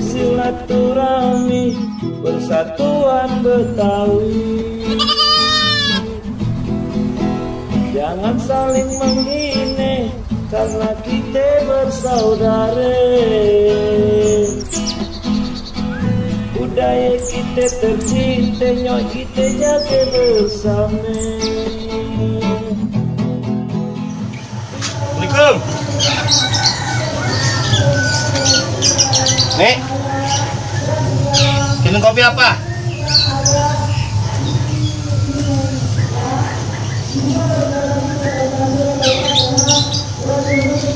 silaturahmi persatuan Betawi. Jangan saling menghina karena kita bersaudara. Budaya kita tercinta, nyok kita jaga bersama. Assalamualaikum. Nek, minum kopi apa?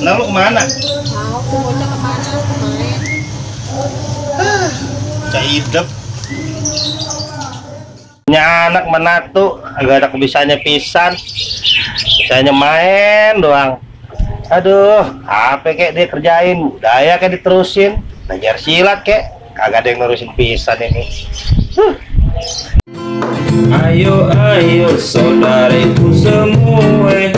Nah, lu kemana? Mau bocah kemana? Main. Cah hidup. Punya anak menatu, agak ada kebisaannya pisan. Bisanya main doang. Aduh, apa kek dia kerjain, budaya kayak diterusin, belajar silat kek, kagak ada yang ngurusin pisan ini. Ayo ayo saudariku semua,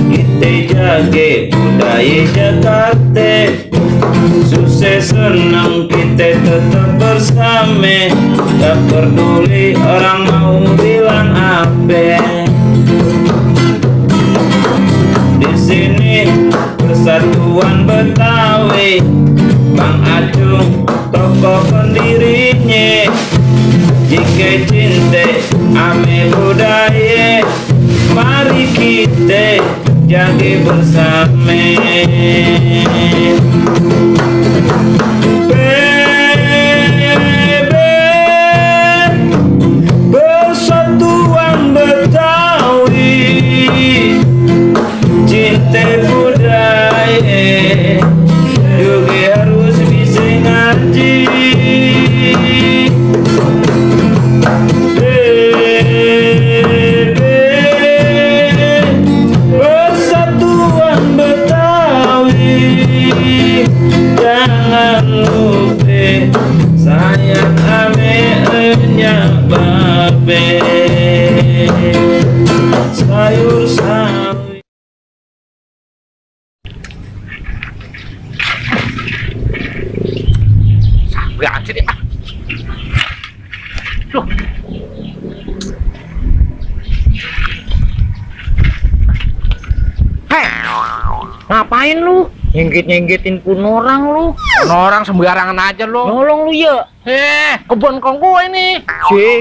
kita jaga budaya Jakarta. Sukses senang kita tetap bersama, tak peduli orang mau bilang apa. Di sini persatuan Betawi, Bang Acung tokoh pendirinya. Jika cinta ame budaya, mari kita jaga bersama. Persatuan Betawi, cinta budaya juga harus bisa ngaji. Persatuan Betawi, jangan lupa sayang ame-nya babe. Sayur sawi. Berangkat deh, ah. Loh. Hei, ngapain lu? Nyenggit-nyenggitin pun orang lu. Orang sembarangan aja lu. Nolong lu ya. Kebun kong gua ini.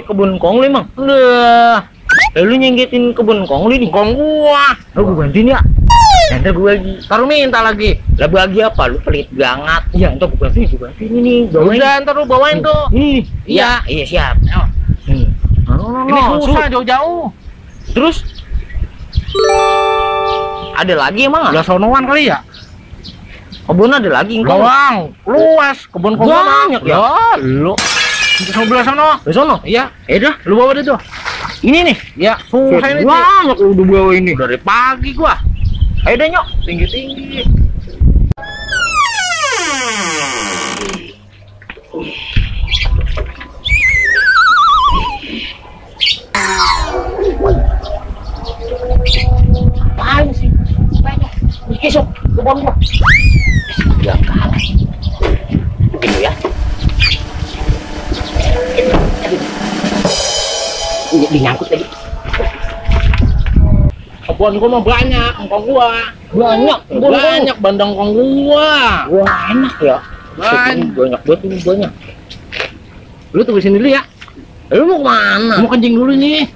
Kebun kong lu emang. Udah. Lu nyenggitin kebun kong lu nih. Kong gua. Lu gua bantuin ya. Nanti gua lagi. Taruh minta lagi. Lah bagi apa? Lu pelit banget. Iya, entar gua bantuin ini. Udah, ntar lu bawain tuh. Ini. Iya, siap. Nih. Ini susah jauh-jauh. Terus ada lagi emang? Udah sonoan kali ya? Kebun ada lagi enggak? Bawang, luas, kebun kong banyak ya. Lu sebelah sana. Di sono? Iya. Dah, lu bawa deh tuh. Ini nih. Ya, susah ini. Banyak lu udah bawa ini. Dari pagi gua. Ayo deh, Nyok. Tinggi-tinggi. Apaan sih? Banyak. Kisuk, kebun gua. Udah kalah. Begini ya. Dinyangkut tadi. Kebun gua mah banyak, engkong gua. Banyak, banyak bandang engkong gua. Wah, enak ya. Banyak banget ini, banyak. Lu tunggu sini dulu ya. Lu mau kemana? Mau kencing dulu nih.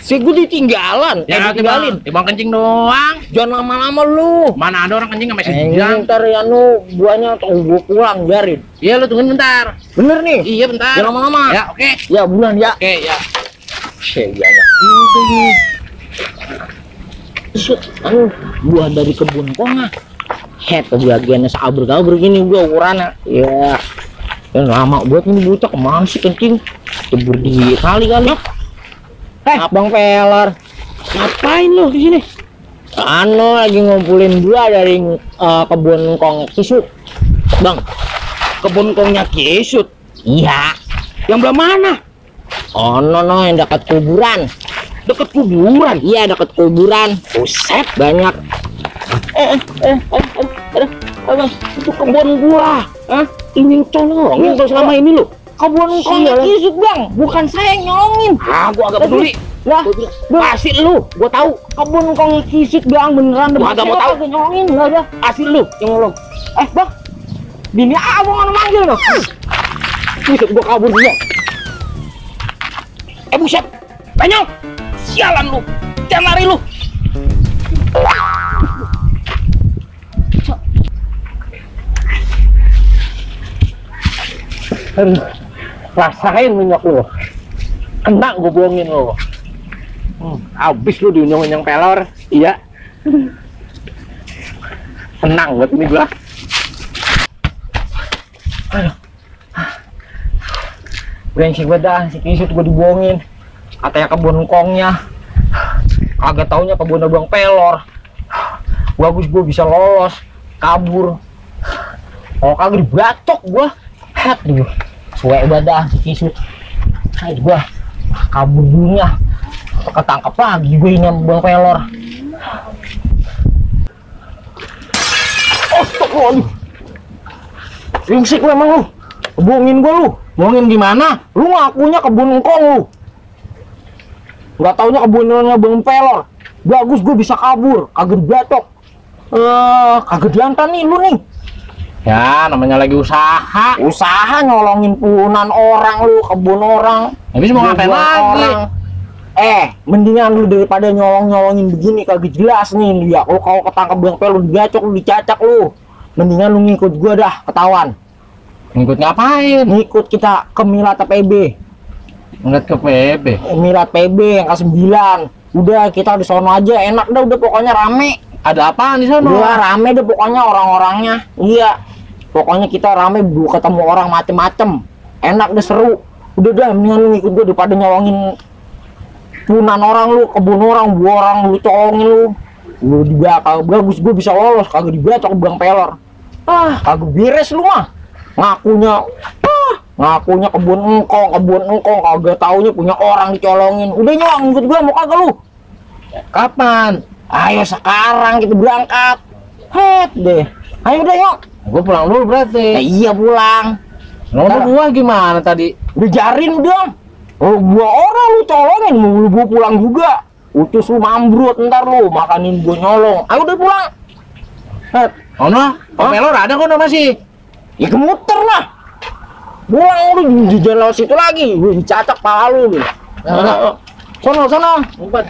Si gue ditinggalan, ya ditinggalin. Bang kencing doang. Jangan lama-lama lu. Mana ada orang kencing sampai sejam. Ntar ya nu, buahnya atau gue pulang biarin. Iya lu tungguin bentar. Bener nih? Iya bentar. Jangan lama-lama. Ya oke. Ya bulan ya. Oke ya. Banyak juga nih. Buah dari kebun konga. Kebagiannya sabar-sabar gini gua ukurannya. Ya. Lama buat ini bocah kemana sih kencing? Cebur di kali-kali. Abang Peler, ngapain lo di sini? Lagi ngumpulin buah dari kebun kong Kisut. Bang, kebun kongnya Kisut? Iya. Yang belah mana? Oh no, yang dekat kuburan. Dekat kuburan? Iya, dekat kuburan. Buset, banyak. Abang, itu kebun gua. Hah? Ini colongin tuh selama ini lu. Kebun kongnya Kisut bang, bukan saya yang nyolongin. Ah, gua agak peduli. Lah, pasti lu, gua tahu. Kebun kongnya Kisut bang, beneran. Gua agak mau tahu. Nyolongin, nggak ada. Pasti lu yang nyolong. Bang, bini abang mana manggil loh. Kisut gua kabur dia. Buset, Penyok, sialan lu, jangan lari lu. Aduh, rasain minyak lu, kena gue buangin lu. Abis lu diunyong-unyong pelor, iya. Senang banget nih gua. Aduh, brengsek banget dah, si Kisut gue dibohongin. Katanya kebun kongnya, kagak taunya kebun abang pelor. Bagus gue bisa lolos, kabur. Kalau kagak dibacok gue, aduh, suwe badah si Kisut. Aduh gue kabur dulunya, ketangkep lagi gue ini abang pelor. Aduh, ringsik lu emang lu, bohongin gue lu. Bohongin gimana? Lu ngakunya kebun engkong lu. Nggak taunya kebunnya bang pelor. Bagus gue bisa kabur, kagak dibacok. Kagak diantar nih lu nih. Ya namanya lagi usaha. Usaha nyolongin punan orang lu, kebun orang. Habis mau ngapain lagi? Mendingan lu daripada nyolongin begini kagak jelas nih lu ya. Kalau ketangkep bang pelor dibacok lu, dicacak lu. Mendingan lu ngikut gua dah, ketahuan. Ngikut ngapain? Ngikut kita ke Milat PB. Ngeliat ke PB? Milat PB yang ke-9. Udah kita di sono aja, enak dah, udah pokoknya rame. Ada apaan di sono? Udah rame deh pokoknya orang-orangnya. Iya. Pokoknya kita rame, ketemu orang macem-macem. Enak deh, seru. Udah dah, mendingan lu ngikut gue daripada nyolongin punan orang lu, kebun orang, buah orang lu colongin lu. Lu dibakal, bagus gue bisa lolos, kagak dibacok bang pelor. Kagak beres lu mah. Ngakunya kebun engkong, kagak taunya punya orang dicolongin. Udah nyolong ikut gua, mau kagak lu? Kapan? Ayo sekarang kita berangkat. Deh. Ayo deh yuk. Gua pulang dulu berarti. Iya pulang. Nomor gua gimana tadi? Dijarin dong. Oh gua orang lu colongin, mau gua pulang juga. Utus lu mambrut ntar lu, makanin gua nyolong. Ayo udah pulang. Pelor ada kok masih? Ya kemuter lah. Pulang lu di jalan situ lagi, gue dicacak pala lu. Sono. Umpat.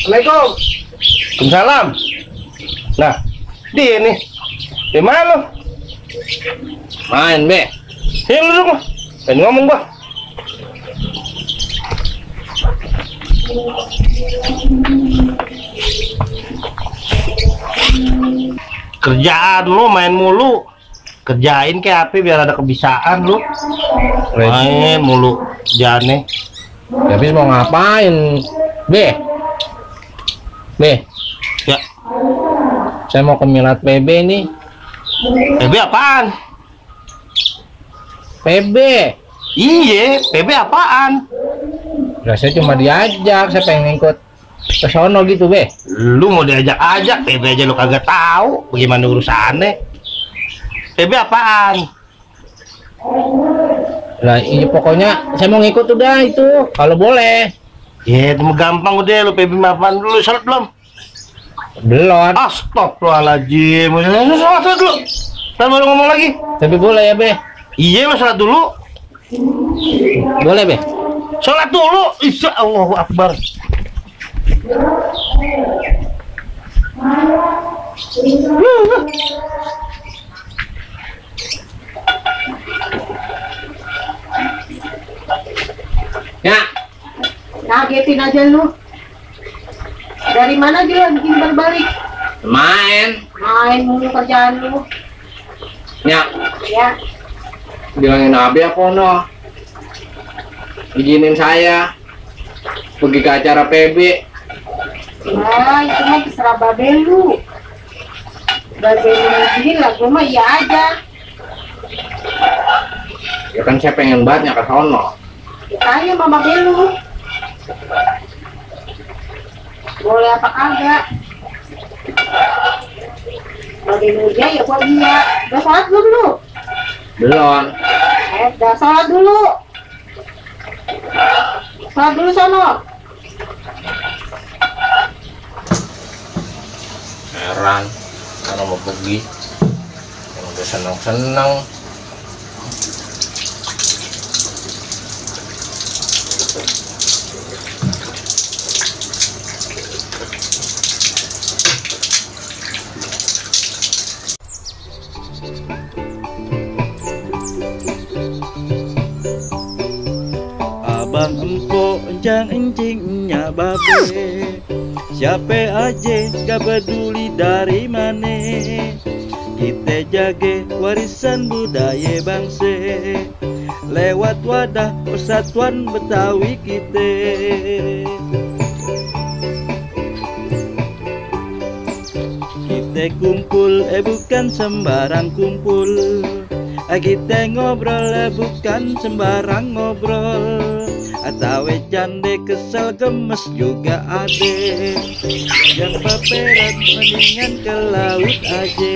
Assalamualaikum. Waalaikumsalam. Nah, dia nih. Di mana lu? Main, Be. Sini lu dulu. Pengen ngomong gua. Kerjaan lu main mulu. Kerjain kayak apa biar ada kebiasaan lu. Main mulu jane. Habis mau ngapain? Be. Ya. Saya mau ke Milat PB nih. PB apaan? PB. Iya, PB apaan? Ya, saya cuma diajak, saya pengen ikut ke sono gitu, Be. Lu mau diajak-ajak, PB aja lu kagak tahu bagaimana urusannya. PB apaan? Lah, ini pokoknya saya mau ngikut udah itu, kalau boleh. Ya, itu gampang udah lu PB apaan dulu, salat belum? Belum. Astagfirullahaladzim. Salat dulu. Ntar baru ngomong lagi. Tapi boleh ya, Be? Iya, lu salat dulu. Boleh, Be? Salat dulu. Insya Allahu Akbar. Ya. Ngagetin aja lu. Dari mana aja lu bikin balik? Main Mulu kerjaan lu. Ya. Ya. Bilangin Abi apa no? Izinin saya pergi ke acara PB. Nah, itu mah terserah babe lu. Babe lu izinin lah, gua mah iya aja. Ya kan saya pengen banget ke sono. Tanya Mama Belu. Boleh apa kagak? Bagi Nuja ya buat dia. Udah sholat belum lu? Belum. Udah sholat dulu. Sholat dulu sono. Heran, karena mau pergi. Yang udah senang-senang. Abang empuk enjang encingnya babe, siapa aja gak peduli dari mana. Kita jaga warisan budaya bangsa lewat wadah persatuan Betawi kita. Kita kumpul bukan sembarang kumpul, kita ngobrol bukan sembarang ngobrol. Atau jande kesel gemes juga ada, yang paperan mendingan ke laut aja.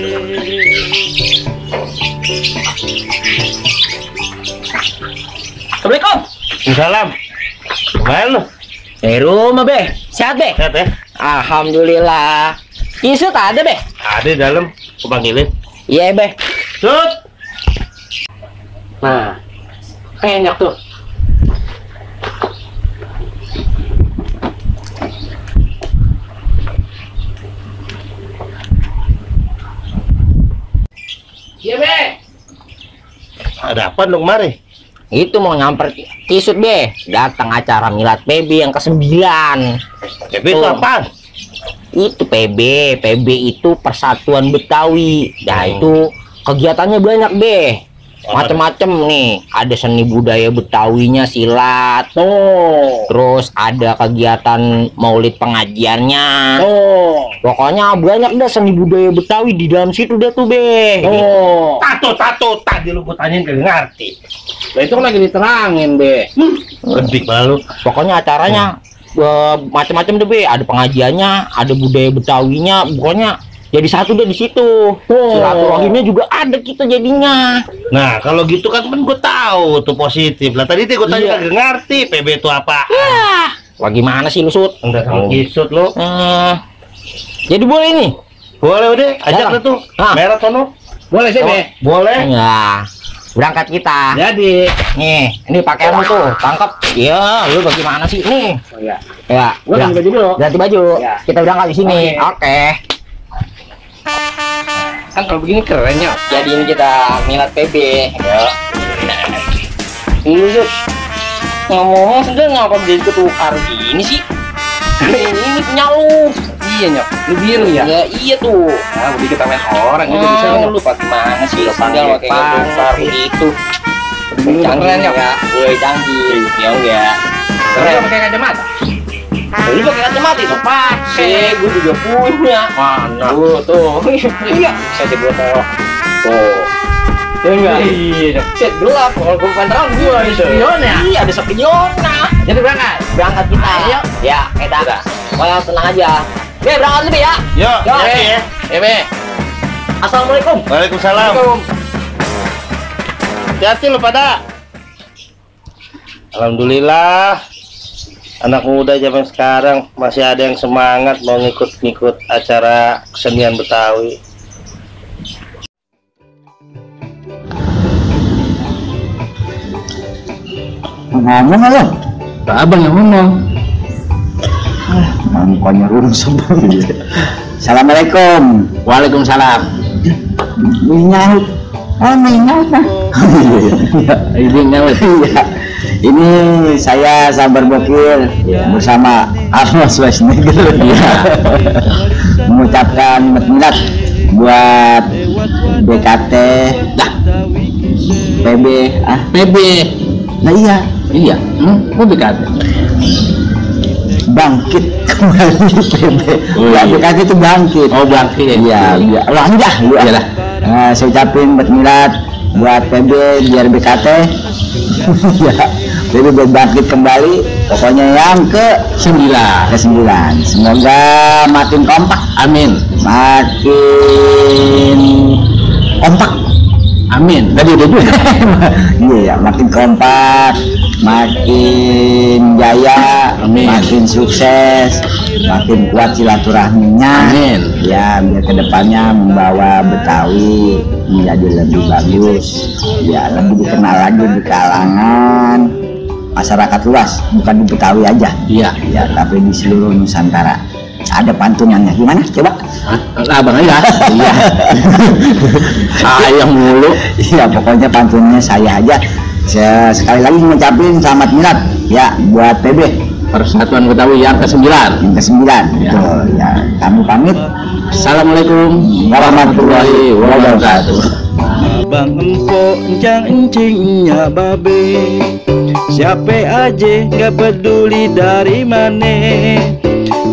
Assalamualaikum. Salam. Gimana lu? Dari rumah, Be. Sehat, Be? Sehat ya? Alhamdulillah. Kisut ada, Be? Ada di dalam. Aku panggilin. Iya, Be. Sut. Nah, enak tuh. Iya, Be. Ada apa lu kemari? Itu mau nyamper Kisut, Be. Datang acara milad PB yang ke-9. PB itu Tuh. apaan? Itu PB. PB itu Persatuan Betawi. Nah, Oh. itu kegiatannya banyak, Be. Macem-macem nih, ada seni budaya Betawinya silat. Terus ada kegiatan maulid pengajiannya. Pokoknya banyak dah seni budaya Betawi di dalam situ deh tuh, Be. Tato. Tadi lu gua tanyain kagak ngerti. Nah, itu kan lagi diterangin, Be. Lebih malu. Pokoknya acaranya macam-macam deh, Be. Ada pengajiannya, ada budaya Betawinya. Pokoknya jadi satu deh di situ. Silaturahimnya juga ada kita jadinya. Nah, kalau gitu kan gua tahu tuh positif. Lah tadi tuh gua tanya Iya. kagak ngerti PB itu apa. Wah, gimana sih lu, Sut? Enggak sama kisut lu. Jadi boleh nih? Boleh udah, ajak Jalan. lu tuh. Ah. Merah sono. Boleh sih, Oh, boleh. Ya, berangkat kita. Jadi, Nih, ini pakaianmu tuh, tangkap. Iya, lu bagaimana sih? Nih. Oh iya. Ya, Gua udah. ganti baju dulu. Ganti baju. Ya. Kita berangkat di sini. Oke. Kan kalau begini keren ya. Jadi ini kita milad PB. Ya. Ini Sut. Ngomong sudah ngapa jadi ketukar gini sih? Ini punya lu. Iya, Nyok. Lu biru ya? Ya, iya tuh. Nah, udah kita main orang itu bisa. Lu pakai mana sih? Lu Sandal pakai panggil ketukar pasar. begitu. Ini Canggih keren, Nyok. ya. Gue canggih. Ya enggak. Keren. Lu pakai kacamata? Lu pakai kacamata itu pakai, gue juga punya. Mana? Tuh. Iya. Bisa jadi motor. Tuh. Ya enggak? Iya. Set gelap. Kalau gue penerangan gue ada spion ya. Iya, ada spiona. Jadi berangkat. Berangkat kita. Ayo. Ya, kita. Pokoknya tenang aja. Oke, berangkat lebih ya. yuk, Yo. hati ya. Be. Assalamualaikum. Waalaikumsalam. Hati-hati lu pada. Alhamdulillah. Anak muda zaman sekarang masih ada yang semangat mau ngikut-ngikut acara kesenian Betawi. Ngomong lo, abang yang ngomong. Mukanya rusak. Assalamualaikum. Waalaikumsalam. Nyaut. Nyaut nah. Ini nyaut. Iya. Ini saya Sabar Bokir bersama Arnold Schwarzenegger. Mengucapkan milad buat BKT PB PB. Nah iya Iya. Mau BKT. bangkit kembali PB. Oh, Ya iya. BKT itu bangkit. Oh, bangkit. Iya, iya. Lanjah, Iyalah. Saya ucapin buat milad buat PB biar BKT. Ya, jadi berbangkit kembali, pokoknya yang ke-9. Semoga makin kompak, amin. Makin kompak, amin. Tadi udah juga. Iya ya, makin kompak, makin jaya, amin. Makin sukses, makin kuat silaturahminya, amin. Ya, biar kedepannya membawa Betawi menjadi lebih bagus, ya lebih dikenal lagi di kalangan masyarakat luas, bukan di Betawi aja. Iya, ya, tapi di seluruh Nusantara. Ada pantunannya, gimana? Coba. Abang aja. Iya. Saya mulu. Iya, pokoknya pantunnya saya aja. Saya sekali lagi ngucapin selamat milad ya buat PB Persatuan Betawi yang ke-9. Ya. Ya, kami pamit. Assalamualaikum warahmatullahi wabarakatuh. Bang empok encang encingnya babe, siapa aja gak peduli dari mana,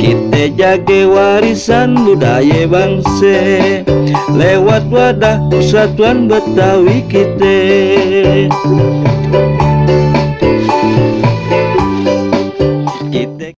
kita jaga warisan budaya bangsa lewat wadah Persatuan Betawi kita.